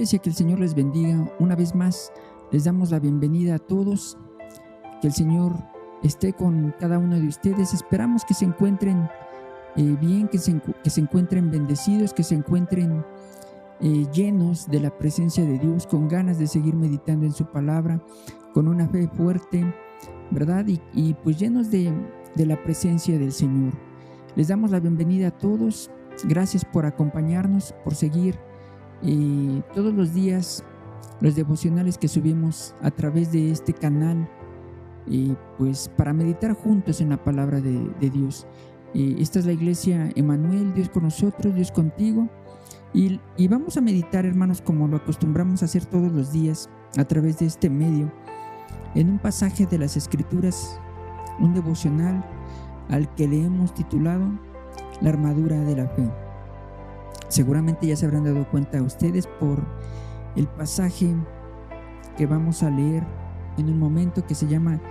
iglesia, que el Señor les bendiga. Una vez más, les damos la bienvenida a todos. Que el Señor esté con cada uno de ustedes. Esperamos que se encuentren bien, que se encuentren bendecidos, que se encuentren llenos de la presencia de Dios, con ganas de seguir meditando en su palabra, con una fe fuerte, ¿verdad? Y pues llenos de la presencia del Señor. Les damos la bienvenida a todos. Gracias por acompañarnos, por seguir todos los días los devocionales que subimos a través de este canal, pues para meditar juntos en la palabra de Dios. Esta es la iglesia Emmanuel, Dios con nosotros, Dios contigo. Y vamos a meditar, hermanos, como lo acostumbramos a hacer todos los días a través de este medio, en un pasaje de las Escrituras, un devocional al que le hemos titulado La armadura de la fe. Seguramente ya se habrán dado cuenta ustedes por el pasaje que vamos a leer en un momento, que se llama,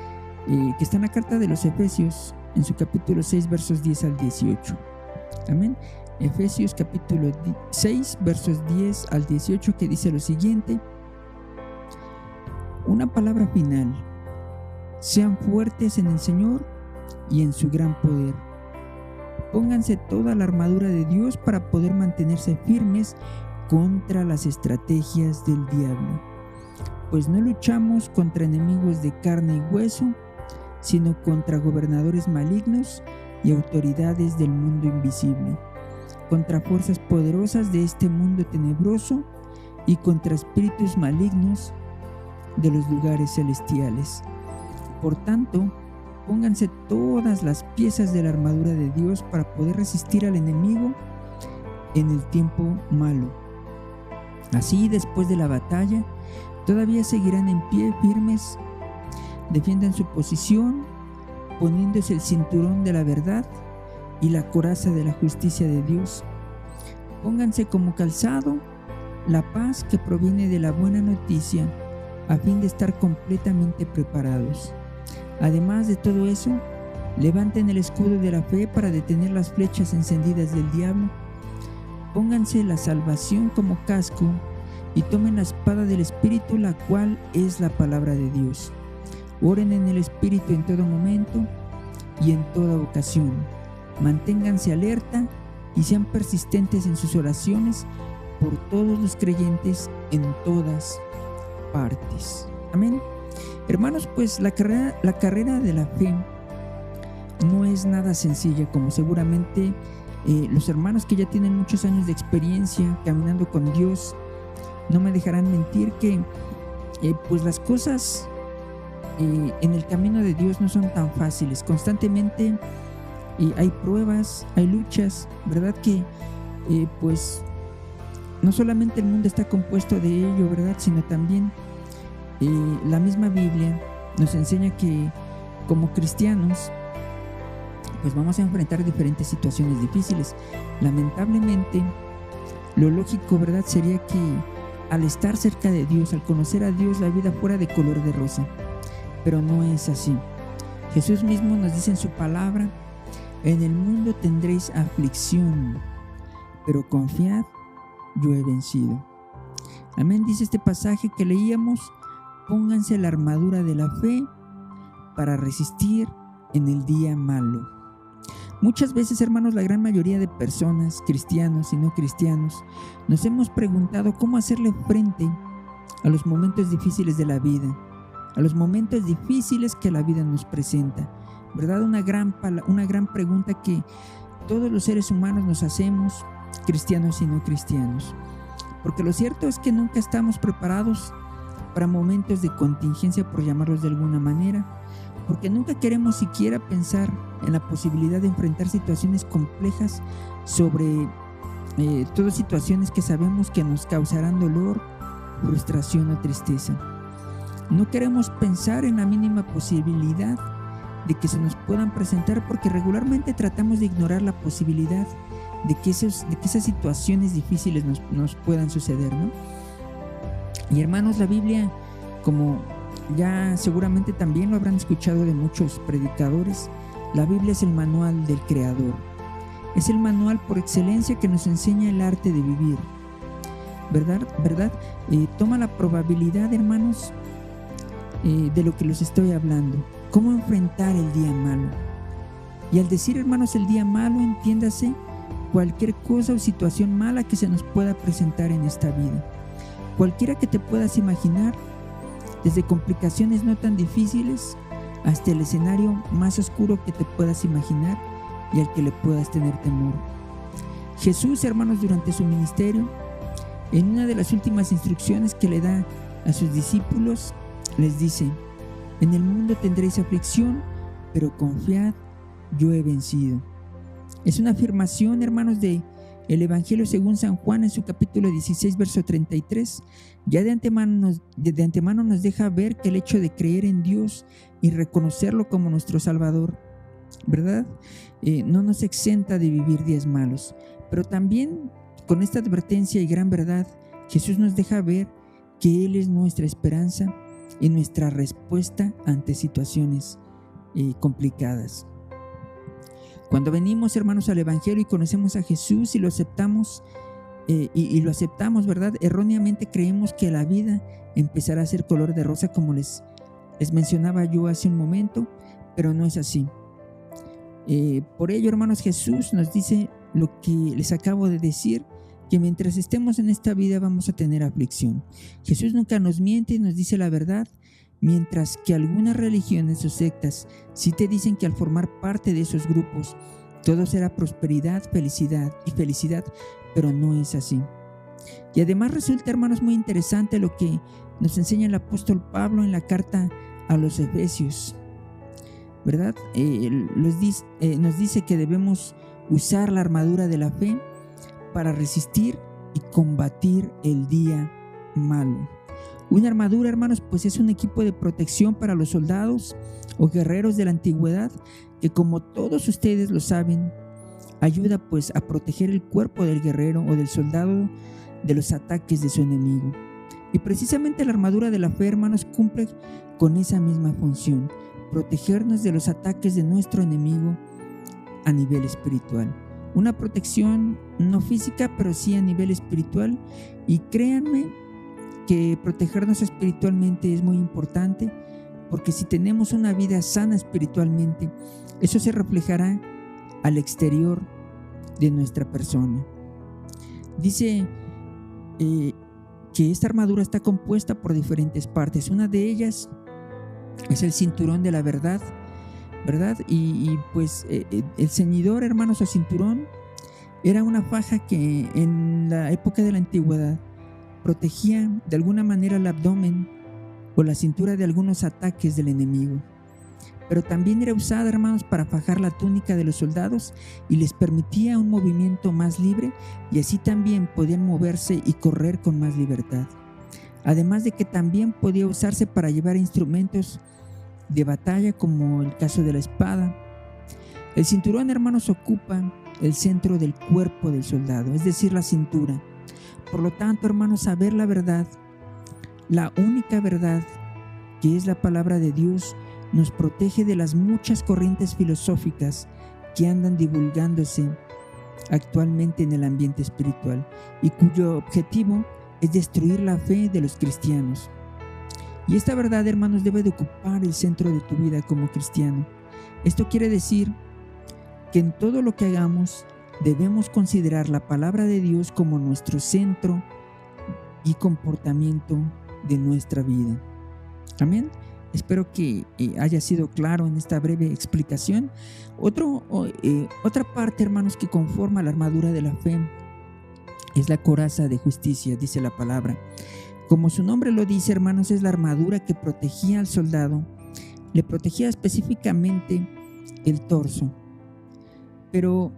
que está en la carta de los Efesios, en su capítulo 6, versos 10 al 18. Amén. Efesios capítulo 6, versos 10 al 18, que dice lo siguiente: una palabra final. Sean fuertes en el Señor y en su gran poder. Pónganse toda la armadura de Dios para poder mantenerse firmes contra las estrategias del diablo. Pues no luchamos contra enemigos de carne y hueso, sino contra gobernadores malignos y autoridades del mundo invisible, contra fuerzas poderosas de este mundo tenebroso y contra espíritus malignos de los lugares celestiales. Por tanto, pónganse todas las piezas de la armadura de Dios para poder resistir al enemigo en el tiempo malo. Así, después de la batalla, todavía seguirán en pie firmes. Defiendan su posición, poniéndose el cinturón de la verdad y la coraza de la justicia de Dios. Pónganse como calzado la paz que proviene de la buena noticia, a fin de estar completamente preparados. Además de todo eso, levanten el escudo de la fe para detener las flechas encendidas del diablo. Pónganse la salvación como casco y tomen la espada del Espíritu, la cual es la palabra de Dios. Oren en el Espíritu en todo momento y en toda ocasión. Manténganse alerta y sean persistentes en sus oraciones por todos los creyentes en todas partes. Amén. Hermanos, pues la carrera de la fe no es nada sencilla, como seguramente los hermanos que ya tienen muchos años de experiencia caminando con Dios no me dejarán mentir que pues las cosas en el camino de Dios no son tan fáciles. Constantemente hay pruebas, hay luchas, ¿verdad? Que pues no solamente el mundo está compuesto de ello, ¿verdad? Sino también la misma Biblia nos enseña que como cristianos pues vamos a enfrentar diferentes situaciones difíciles. Lamentablemente, lo lógico, ¿verdad?, sería que al estar cerca de Dios, al conocer a Dios, la vida fuera de color de rosa. Pero no es así. Jesús mismo nos dice en su palabra: en el mundo tendréis aflicción, pero confiad, yo he vencido. Amén. Dice este pasaje que leíamos: pónganse la armadura de la fe para resistir en el día malo. Muchas veces, hermanos, la gran mayoría de personas, cristianos y no cristianos, nos hemos preguntado cómo hacerle frente a los momentos difíciles de la vida, a los momentos difíciles que la vida nos presenta, ¿verdad? Una gran pregunta que todos los seres humanos nos hacemos, cristianos y no cristianos. Porque lo cierto es que nunca estamos preparados para momentos de contingencia, por llamarlos de alguna manera, porque nunca queremos siquiera pensar en la posibilidad de enfrentar situaciones complejas, sobre todas situaciones que sabemos que nos causarán dolor, frustración o tristeza. No queremos pensar en la mínima posibilidad de que se nos puedan presentar, porque regularmente tratamos de ignorar la posibilidad de que esas situaciones difíciles nos puedan suceder, ¿no? Y hermanos, la Biblia, como ya seguramente también lo habrán escuchado de muchos predicadores, la Biblia es el manual del Creador. Es el manual por excelencia que nos enseña el arte de vivir. ¿verdad? Toma la probabilidad, hermanos, de lo que les estoy hablando. ¿Cómo enfrentar el día malo? Y al decir, hermanos, el día malo, entiéndase cualquier cosa o situación mala que se nos pueda presentar en esta vida. Cualquiera que te puedas imaginar, desde complicaciones no tan difíciles hasta el escenario más oscuro que te puedas imaginar y al que le puedas tener temor. Jesús, hermanos, durante su ministerio, en una de las últimas instrucciones que le da a sus discípulos, les dice: en el mundo tendréis aflicción, pero confiad, yo he vencido. Es una afirmación, hermanos, de el Evangelio según San Juan en su capítulo 16, verso 33. Ya de antemano nos deja ver que el hecho de creer en Dios y reconocerlo como nuestro Salvador, ¿verdad? No nos exenta de vivir días malos. Pero también con esta advertencia y gran verdad, Jesús nos deja ver que Él es nuestra esperanza y nuestra respuesta ante situaciones complicadas. Cuando venimos, hermanos, al Evangelio y conocemos a Jesús y lo aceptamos, ¿verdad? Erróneamente creemos que la vida empezará a ser color de rosa, como les mencionaba yo hace un momento, pero no es así. Por ello, hermanos, Jesús nos dice lo que les acabo de decir, que mientras estemos en esta vida vamos a tener aflicción. Jesús nunca nos miente y nos dice la verdad, mientras que algunas religiones o sectas sí te dicen que al formar parte de esos grupos todo será prosperidad, felicidad, pero no es así. Y además resulta, hermanos, muy interesante lo que nos enseña el apóstol Pablo en la carta a los Efesios, ¿verdad? Nos dice que debemos usar la armadura de la fe para resistir y combatir el día malo. Una armadura, hermanos, pues es un equipo de protección para los soldados o guerreros de la antigüedad que, como todos ustedes lo saben, ayuda pues a proteger el cuerpo del guerrero o del soldado de los ataques de su enemigo. Y precisamente la armadura de la fe, hermanos, cumple con esa misma función: protegernos de los ataques de nuestro enemigo a nivel espiritual. Una protección no física, pero sí a nivel espiritual. Y créanme que protegernos espiritualmente es muy importante, porque si tenemos una vida sana espiritualmente, eso se reflejará al exterior de nuestra persona. Dice que esta armadura está compuesta por diferentes partes. Una de ellas es el cinturón de la verdad, y pues el ceñidor, hermanos, o cinturón era una faja que en la época de la antigüedad protegía de alguna manera el abdomen o la cintura de algunos ataques del enemigo. Pero también era usada, hermanos, para fajar la túnica de los soldados y les permitía un movimiento más libre, y así también podían moverse y correr con más libertad. Además de que también podía usarse para llevar instrumentos de batalla, como el caso de la espada. El cinturón, hermanos, ocupa el centro del cuerpo del soldado, es decir, la cintura. Por lo tanto, hermanos, saber la verdad, la única verdad, que es la palabra de Dios, nos protege de las muchas corrientes filosóficas que andan divulgándose actualmente en el ambiente espiritual y cuyo objetivo es destruir la fe de los cristianos. Y esta verdad, hermanos, debe de ocupar el centro de tu vida como cristiano. Esto quiere decir que en todo lo que hagamos debemos considerar la palabra de Dios como nuestro centro y comportamiento de nuestra vida. Amén. Espero que haya sido claro en esta breve explicación. Otra parte, hermanos, que conforma la armadura de la fe es la coraza de justicia, dice la palabra. Como su nombre lo dice, hermanos, es la armadura que protegía al soldado. Le protegía específicamente el torso. Pero,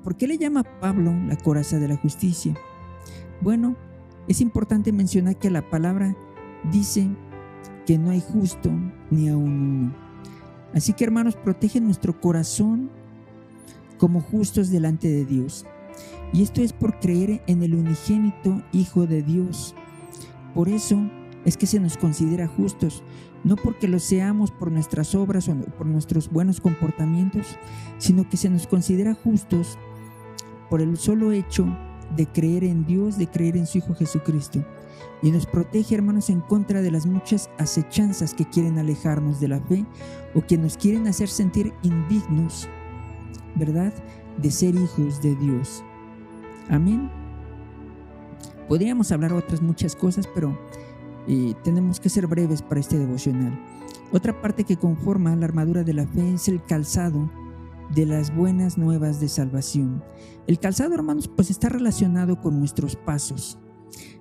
¿por qué le llama Pablo la coraza de la justicia? Bueno, es importante mencionar que la palabra dice que no hay justo ni aun uno. Así que, hermanos, protege nuestro corazón como justos delante de Dios. Y esto es por creer en el unigénito Hijo de Dios. Por eso es que se nos considera justos, no porque lo seamos por nuestras obras o por nuestros buenos comportamientos, sino que se nos considera justos por el solo hecho de creer en Dios, de creer en su Hijo Jesucristo. Y nos protege, hermanos, en contra de las muchas acechanzas que quieren alejarnos de la fe o que nos quieren hacer sentir indignos, ¿verdad?, de ser hijos de Dios. Amén. Podríamos hablar otras muchas cosas, pero tenemos que ser breves para este devocional. Otra parte que conforma la armadura de la fe es el calzado de las buenas nuevas de salvación. El calzado, hermanos, pues está relacionado con nuestros pasos.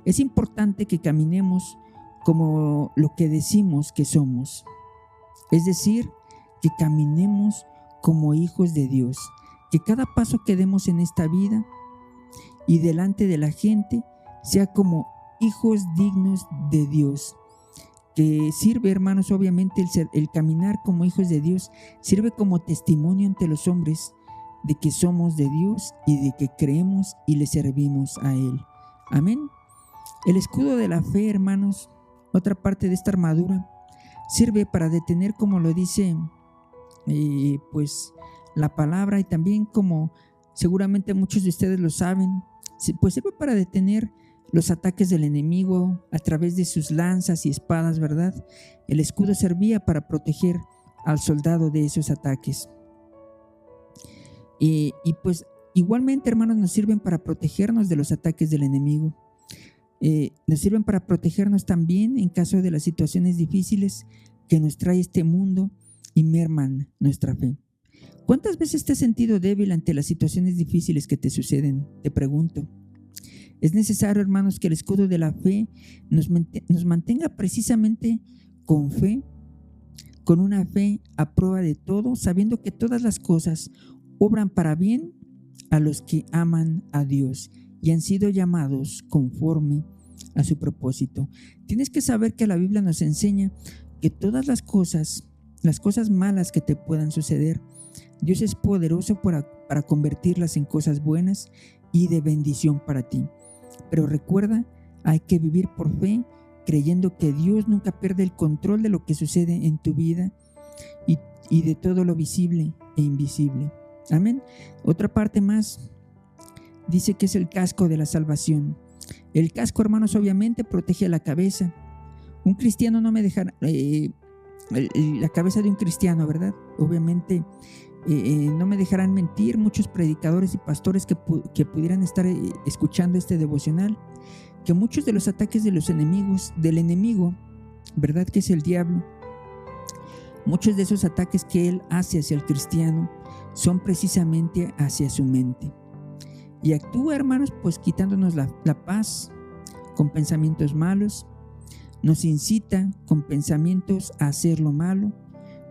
Es importante que caminemos como lo que decimos que somos, es decir, que caminemos como hijos de Dios, que cada paso que demos en esta vida y delante de la gente sea como hijos dignos de Dios, que sirve, hermanos, obviamente el caminar como hijos de Dios sirve como testimonio ante los hombres de que somos de Dios y de que creemos y le servimos a Él. Amén. El escudo de la fe, hermanos, otra parte de esta armadura, sirve para detener, como lo dice pues la palabra, y también como seguramente muchos de ustedes lo saben, pues sirve para detener los ataques del enemigo a través de sus lanzas y espadas, ¿verdad? El escudo servía para proteger al soldado de esos ataques. Y pues igualmente, hermanos, nos sirven para protegernos de los ataques del enemigo. Nos sirven para protegernos también en caso de las situaciones difíciles que nos trae este mundo y merman nuestra fe. ¿Cuántas veces te has sentido débil ante las situaciones difíciles que te suceden? Te pregunto. Es necesario, hermanos, que el escudo de la fe nos mantenga precisamente con fe, con una fe a prueba de todo, sabiendo que todas las cosas obran para bien a los que aman a Dios y han sido llamados conforme a su propósito. Tienes que saber que la Biblia nos enseña que todas las cosas malas que te puedan suceder, Dios es poderoso para convertirlas en cosas buenas y de bendición para ti. Pero recuerda, hay que vivir por fe, creyendo que Dios nunca pierde el control de lo que sucede en tu vida y de todo lo visible e invisible. Amén. Otra parte más dice que es el casco de la salvación. El casco, hermanos, obviamente protege la cabeza. Un cristiano no me dejará, la cabeza de un cristiano, ¿verdad? Obviamente no me dejarán mentir muchos predicadores y pastores que pudieran estar escuchando este devocional, que muchos de los ataques de los enemigos, del enemigo, ¿verdad?, que es el diablo, muchos de esos ataques que él hace hacia el cristiano son precisamente hacia su mente. Y actúa, hermanos, pues quitándonos la paz con pensamientos malos, nos incita con pensamientos a hacer lo malo,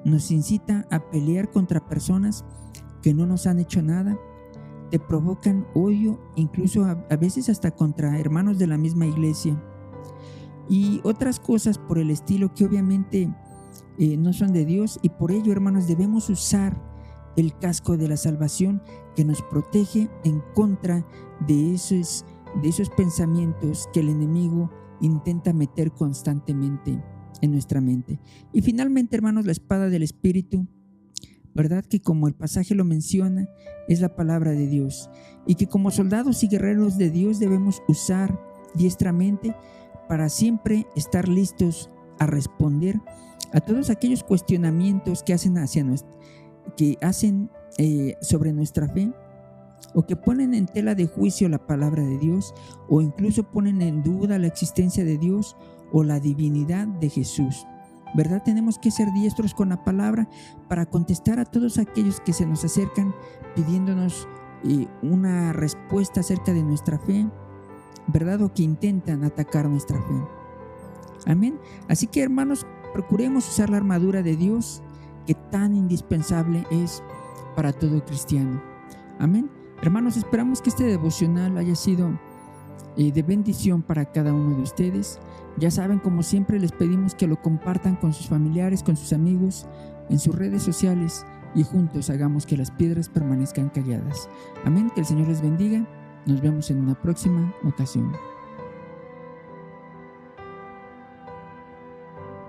nos incita a pelear contra personas que no nos han hecho nada, te provocan odio, incluso a veces hasta contra hermanos de la misma iglesia y otras cosas por el estilo que obviamente no son de Dios. Y por ello, hermanos, debemos usar el casco de la salvación que nos protege en contra de esos pensamientos que el enemigo intenta meter constantemente en nuestra mente. Y finalmente, hermanos, la espada del Espíritu, ¿verdad?, que como el pasaje lo menciona, es la palabra de Dios, y que como soldados y guerreros de Dios debemos usar diestramente para siempre estar listos a responder a todos aquellos cuestionamientos que hacen sobre nuestra fe, o que ponen en tela de juicio la palabra de Dios, o incluso ponen en duda la existencia de Dios o la divinidad de Jesús, ¿verdad? Tenemos que ser diestros con la palabra para contestar a todos aquellos que se nos acercan pidiéndonos una respuesta acerca de nuestra fe, ¿verdad?, o que intentan atacar nuestra fe. Amén. Así que, hermanos, procuremos usar la armadura de Dios, que tan indispensable es para todo cristiano. Amén. Hermanos, esperamos que este devocional haya sido de bendición para cada uno de ustedes. Ya saben, como siempre, les pedimos que lo compartan con sus familiares, con sus amigos, en sus redes sociales, y juntos hagamos que las piedras permanezcan calladas. Amén. Que el Señor les bendiga. Nos vemos en una próxima ocasión.